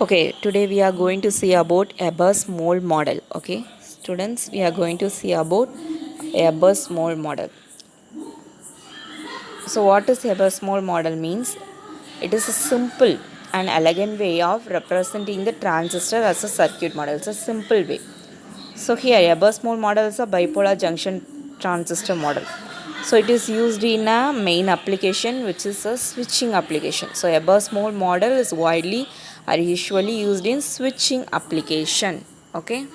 Okay, today we are going to see about Ebers mold model. Okay, students, we are going to see about Ebers mold model. So, what is Ebers mold model means? It is a simple and elegant way of representing the transistor as a circuit model. It's a simple way. So, here Ebers mold model is a bipolar junction transistor model. So, it is used in a main application, which is a switching application. So, Ebers mold model is widely or usually used in switching application. Okay.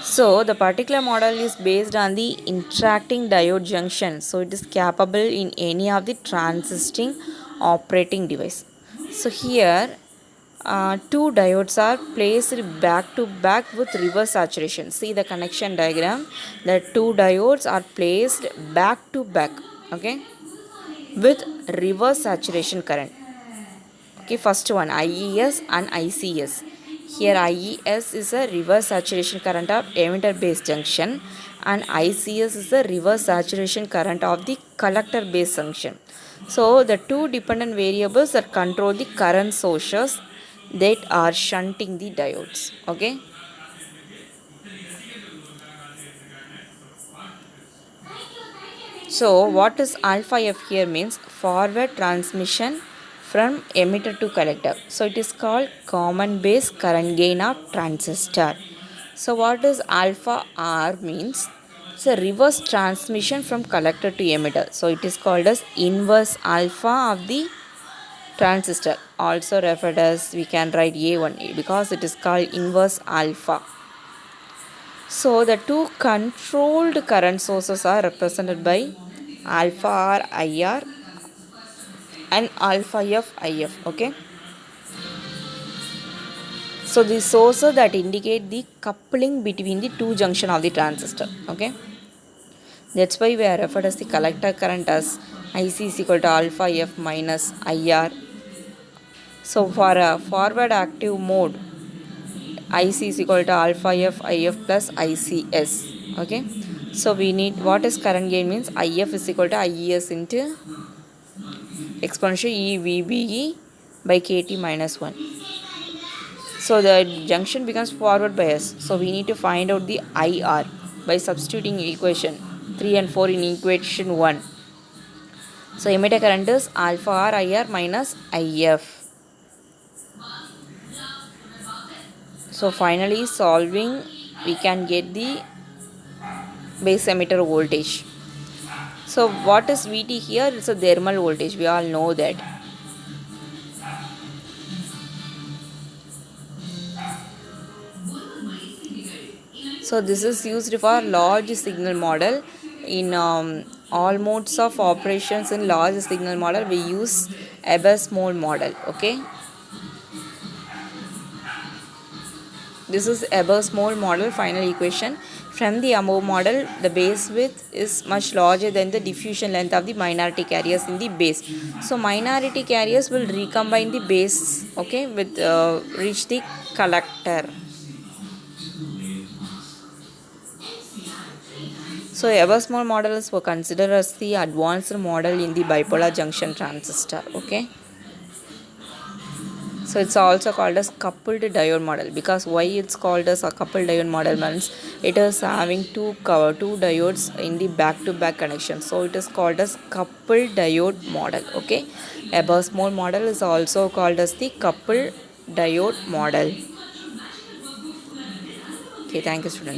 So the particular model is based on the interacting diode junction. So it is capable in any of the transisting operating device. So here two diodes are placed back to back with reverse saturation. See the connection diagram. The two diodes are placed back to back. Okay, with reverse saturation current. Okay, first one IES and ICS. Here IES is a reverse saturation current of emitter base junction and ICS is the reverse saturation current of the collector base junction. So the two dependent variables that control the current sources that are shunting the diodes. Okay. So what is alpha F here means forward transmission from emitter to collector. So it is called common base current gain of transistor. So what is alpha R means? It's a reverse transmission from collector to emitter. So it is called as inverse alpha of the transistor. Also referred as we can write A1 because it is called inverse alpha. So the two controlled current sources are represented by alpha R IR and alpha F IF. Okay. So the sources that indicate the coupling between the two junction of the transistor. Okay. That's why we are referred as the collector current as IC is equal to alpha F minus IR. So for a forward active mode, IC is equal to alpha F IF plus ICS. Okay. So we need what is current gain means IF is equal to IES into exponential EVBE by KT minus 1. So the junction becomes forward bias. So we need to find out the IR by substituting equation 3 and 4 in equation 1. So emitter current is alpha R IR minus IF. So finally solving we can get the base emitter voltage. So what is VT here? It's a thermal voltage. We all know that. So this is used for large signal model. In all modes of operations in large signal model, we use Ebers mold model. Okay. This is Ebers mold model final equation. From the above model, the base width is much larger than the diffusion length of the minority carriers in the base. So minority carriers will recombine the base, okay, with reach the collector. So Ebers mold models were considered as the advanced model in the bipolar junction transistor. Okay. So it's also called as coupled diode model because why it's called as a coupled diode model means it is having two diodes in the back-to-back connection. So it is called as coupled diode model. Okay. Ebers mold model is also called as the coupled diode model. Okay. Thank you, student.